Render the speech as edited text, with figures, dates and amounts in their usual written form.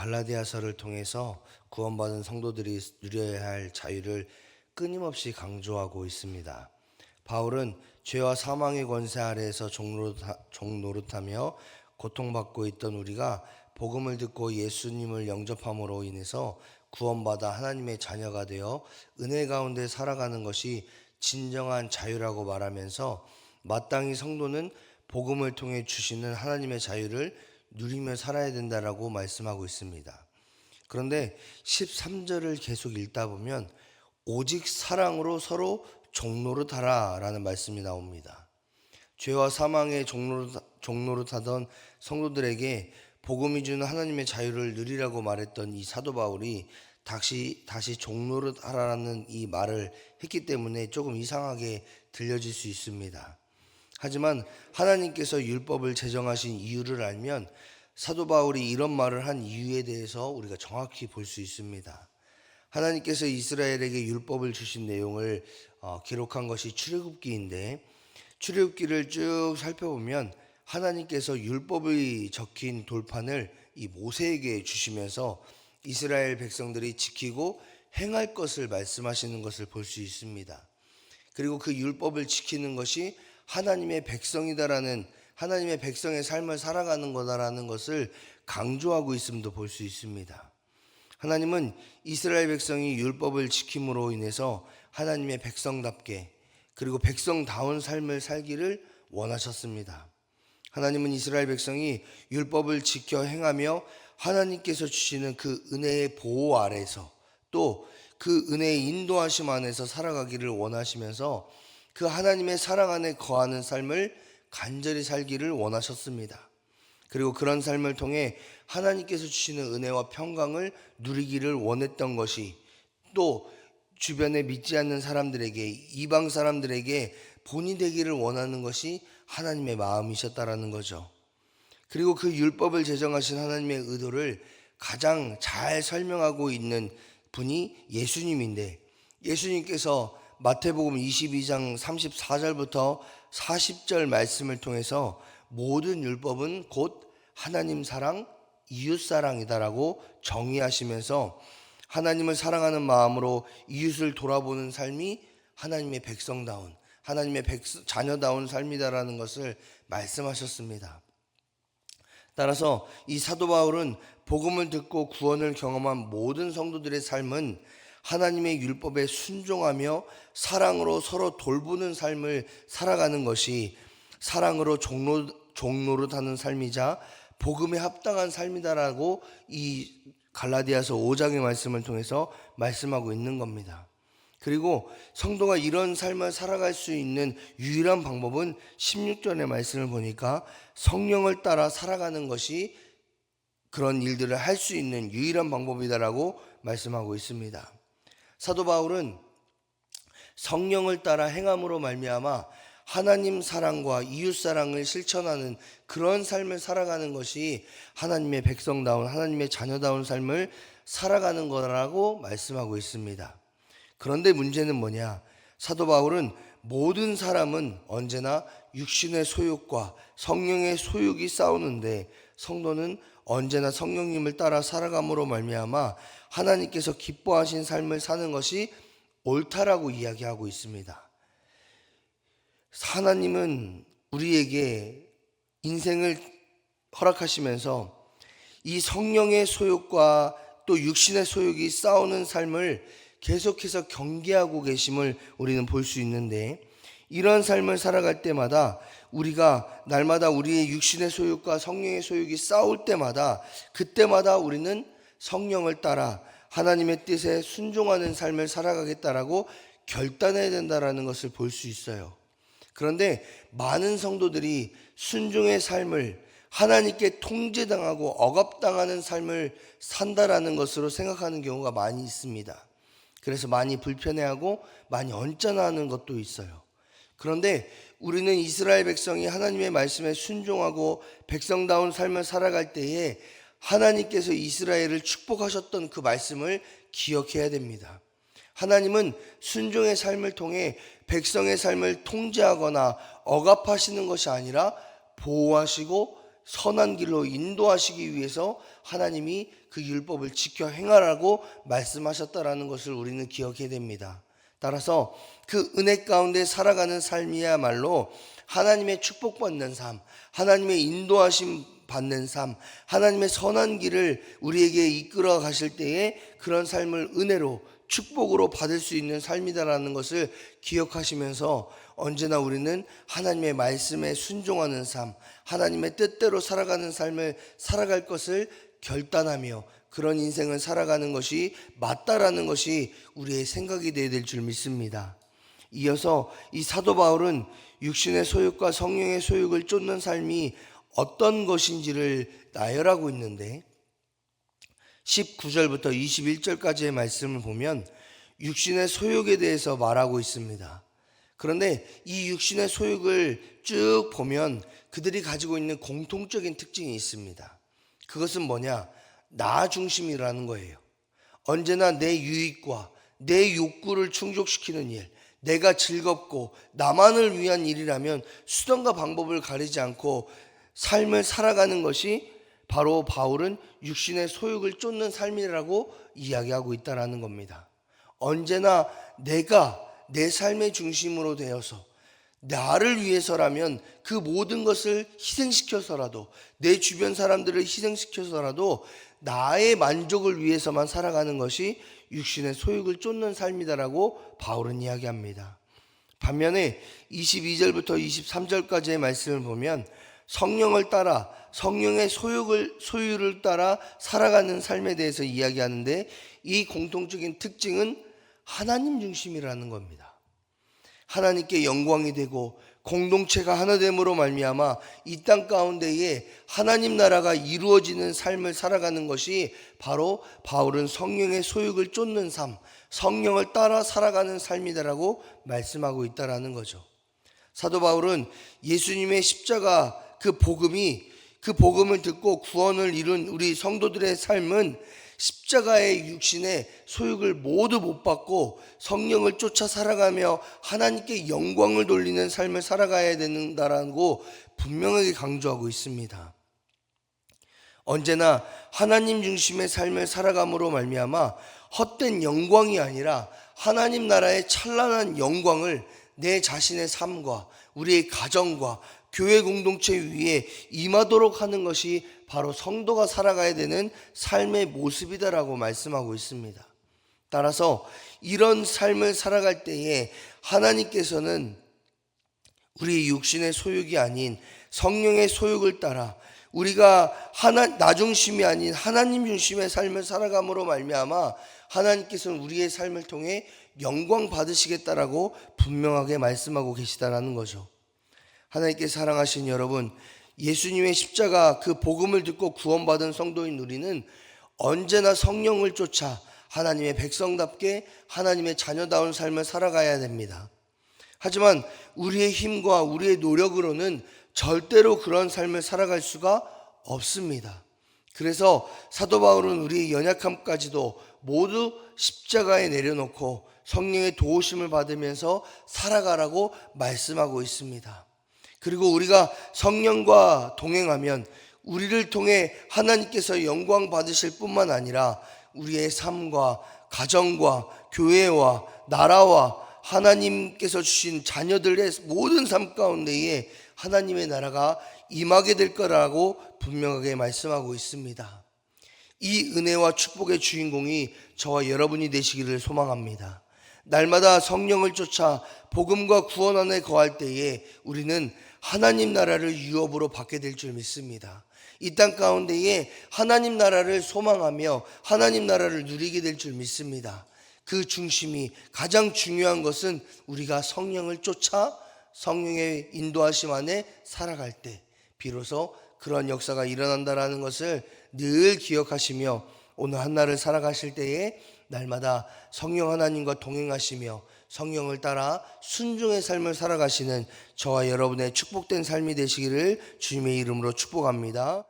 갈라디아서를 통해서 구원받은 성도들이 누려야 할 자유를 끊임없이 강조하고 있습니다. 바울은 죄와 사망의 권세 아래에서 종노릇하며 고통받고 있던 우리가 복음을 듣고 예수님을 영접함으로 인해서 구원받아 하나님의 자녀가 되어 은혜 가운데 살아가는 것이 진정한 자유라고 말하면서 마땅히 성도는 복음을 통해 주시는 하나님의 자유를 누리며 살아야 된다라고 말씀하고 있습니다. 그런데 13절을 계속 읽다 보면 오직 사랑으로 서로 종노릇하라 라는 말씀이 나옵니다. 죄와 사망의 종노릇하던 성도들에게 복음이 주는 하나님의 자유를 누리라고 말했던 이 사도 바울이 다시 종노릇하라는 이 말을 했기 때문에 조금 이상하게 들려질 수 있습니다. 하지만 하나님께서 율법을 제정하신 이유를 알면 사도 바울이 이런 말을 한 이유에 대해서 우리가 정확히 볼 수 있습니다. 하나님께서 이스라엘에게 율법을 주신 내용을 기록한 것이 출애굽기인데, 출애굽기를 쭉 살펴보면 하나님께서 율법이 적힌 돌판을 이 모세에게 주시면서 이스라엘 백성들이 지키고 행할 것을 말씀하시는 것을 볼 수 있습니다. 그리고 그 율법을 지키는 것이 하나님의 백성이다라는, 하나님의 백성의 삶을 살아가는 거다라는 것을 강조하고 있음도 볼 수 있습니다. 하나님은 이스라엘 백성이 율법을 지킴으로 인해서 하나님의 백성답게 그리고 백성다운 삶을 살기를 원하셨습니다. 하나님은 이스라엘 백성이 율법을 지켜 행하며 하나님께서 주시는 그 은혜의 보호 아래서 또 그 은혜의 인도하심 안에서 살아가기를 원하시면서 그 하나님의 사랑 안에 거하는 삶을 간절히 살기를 원하셨습니다. 그리고 그런 삶을 통해 하나님께서 주시는 은혜와 평강을 누리기를 원했던 것이 또 주변에 믿지 않는 사람들에게, 이방 사람들에게 본이 되기를 원하는 것이 하나님의 마음이셨다라는 거죠. 그리고 그 율법을 제정하신 하나님의 의도를 가장 잘 설명하고 있는 분이 예수님인데, 예수님께서 마태복음 22장 34절부터 40절 말씀을 통해서 모든 율법은 곧 하나님 사랑, 이웃 사랑이다라고 정의하시면서 하나님을 사랑하는 마음으로 이웃을 돌아보는 삶이 하나님의 백성다운, 하나님의 자녀다운 삶이다라는 것을 말씀하셨습니다. 따라서 이 사도 바울은 복음을 듣고 구원을 경험한 모든 성도들의 삶은 하나님의 율법에 순종하며 사랑으로 서로 돌보는 삶을 살아가는 것이 사랑으로 종노릇하는 삶이자 복음에 합당한 삶이다라고 이 갈라디아서 5장의 말씀을 통해서 말씀하고 있는 겁니다. 그리고 성도가 이런 삶을 살아갈 수 있는 유일한 방법은 16절의 말씀을 보니까 성령을 따라 살아가는 것이 그런 일들을 할 수 있는 유일한 방법이다라고 말씀하고 있습니다. 사도 바울은 성령을 따라 행함으로 말미암아 하나님 사랑과 이웃 사랑을 실천하는 그런 삶을 살아가는 것이 하나님의 백성다운, 하나님의 자녀다운 삶을 살아가는 거라고 말씀하고 있습니다. 그런데 문제는 뭐냐? 사도 바울은 모든 사람은 언제나 육신의 소욕과 성령의 소욕이 싸우는데 성도는 언제나 성령님을 따라 살아감으로 말미암아 하나님께서 기뻐하신 삶을 사는 것이 옳다라고 이야기하고 있습니다. 하나님은 우리에게 인생을 허락하시면서 이 성령의 소욕과 또 육신의 소욕이 싸우는 삶을 계속해서 경계하고 계심을 우리는 볼 수 있는데, 이런 삶을 살아갈 때마다 우리가 날마다 우리의 육신의 소욕과 성령의 소욕이 싸울 때마다 그때마다 우리는 성령을 따라 하나님의 뜻에 순종하는 삶을 살아가겠다라고 결단해야 된다라는 것을 볼 수 있어요. 그런데 많은 성도들이 순종의 삶을 하나님께 통제당하고 억압당하는 삶을 산다라는 것으로 생각하는 경우가 많이 있습니다. 그래서 많이 불편해하고 많이 언짢아하는 것도 있어요. 그런데 우리는 이스라엘 백성이 하나님의 말씀에 순종하고 백성다운 삶을 살아갈 때에 하나님께서 이스라엘을 축복하셨던 그 말씀을 기억해야 됩니다. 하나님은 순종의 삶을 통해 백성의 삶을 통제하거나 억압하시는 것이 아니라 보호하시고 선한 길로 인도하시기 위해서 하나님이 그 율법을 지켜 행하라고 말씀하셨다라는 것을 우리는 기억해야 됩니다. 따라서 그 은혜 가운데 살아가는 삶이야말로 하나님의 축복받는 삶, 하나님의 인도하심 받는 삶, 하나님의 선한 길을 우리에게 이끌어 가실 때에 그런 삶을 은혜로 축복으로 받을 수 있는 삶이다라는 것을 기억하시면서 언제나 우리는 하나님의 말씀에 순종하는 삶, 하나님의 뜻대로 살아가는 삶을 살아갈 것을 결단하며 그런 인생을 살아가는 것이 맞다라는 것이 우리의 생각이 되어야 될 줄 믿습니다. 이어서 이 사도 바울은 육신의 소욕과 성령의 소욕을 쫓는 삶이 어떤 것인지를 나열하고 있는데 19절부터 21절까지의 말씀을 보면 육신의 소욕에 대해서 말하고 있습니다. 그런데 이 육신의 소욕을 쭉 보면 그들이 가지고 있는 공통적인 특징이 있습니다. 그것은 뭐냐? 나 중심이라는 거예요. 언제나 내 유익과 내 욕구를 충족시키는 일, 내가 즐겁고 나만을 위한 일이라면 수단과 방법을 가리지 않고 삶을 살아가는 것이 바로 바울은 육신의 소욕을 쫓는 삶이라고 이야기하고 있다는 겁니다. 언제나 내가 내 삶의 중심으로 되어서 나를 위해서라면 그 모든 것을 희생시켜서라도 내 주변 사람들을 희생시켜서라도 나의 만족을 위해서만 살아가는 것이 육신의 소욕을 쫓는 삶이다라고 바울은 이야기합니다. 반면에 22절부터 23절까지의 말씀을 보면 성령을 따라 성령의 소유를 따라 살아가는 삶에 대해서 이야기하는데 이 공통적인 특징은 하나님 중심이라는 겁니다. 하나님께 영광이 되고 공동체가 하나됨으로 말미암아 이 땅 가운데에 하나님 나라가 이루어지는 삶을 살아가는 것이 바로 바울은 성령의 소욕을 쫓는 삶, 성령을 따라 살아가는 삶이다라고 말씀하고 있다라는 거죠. 사도 바울은 예수님의 십자가 그 복음을 듣고 구원을 이룬 우리 성도들의 삶은 십자가의 육신의 소욕을 모두 못 받고 성령을 쫓아 살아가며 하나님께 영광을 돌리는 삶을 살아가야 된다라고 분명하게 강조하고 있습니다. 언제나 하나님 중심의 삶을 살아감으로 말미암아 헛된 영광이 아니라 하나님 나라의 찬란한 영광을 내 자신의 삶과 우리의 가정과 교회 공동체 위에 임하도록 하는 것이 바로 성도가 살아가야 되는 삶의 모습이다라고 말씀하고 있습니다. 따라서 이런 삶을 살아갈 때에 하나님께서는 우리 육신의 소욕이 아닌 성령의 소욕을 따라 우리가 나 중심이 아닌 하나님 중심의 삶을 살아감으로 말미암아 하나님께서는 우리의 삶을 통해 영광 받으시겠다라고 분명하게 말씀하고 계시다라는 거죠. 하나님께 사랑하신 여러분, 예수님의 십자가 그 복음을 듣고 구원받은 성도인 우리는 언제나 성령을 쫓아 하나님의 백성답게 하나님의 자녀다운 삶을 살아가야 됩니다. 하지만 우리의 힘과 우리의 노력으로는 절대로 그런 삶을 살아갈 수가 없습니다. 그래서 사도 바울은 우리의 연약함까지도 모두 십자가에 내려놓고 성령의 도우심을 받으면서 살아가라고 말씀하고 있습니다. 그리고 우리가 성령과 동행하면 우리를 통해 하나님께서 영광 받으실 뿐만 아니라 우리의 삶과 가정과 교회와 나라와 하나님께서 주신 자녀들의 모든 삶 가운데에 하나님의 나라가 임하게 될 거라고 분명하게 말씀하고 있습니다. 이 은혜와 축복의 주인공이 저와 여러분이 되시기를 소망합니다. 날마다 성령을 쫓아 복음과 구원 안에 거할 때에 우리는 하나님 나라를 유업으로 받게 될 줄 믿습니다. 이 땅 가운데에 하나님 나라를 소망하며 하나님 나라를 누리게 될 줄 믿습니다. 그 중심이 가장 중요한 것은 우리가 성령을 쫓아 성령의 인도하심 안에 살아갈 때 비로소 그런 역사가 일어난다라는 것을 늘 기억하시며 오늘 한날을 살아가실 때에 날마다 성령 하나님과 동행하시며 성령을 따라 순종의 삶을 살아가시는 저와 여러분의 축복된 삶이 되시기를 주님의 이름으로 축복합니다.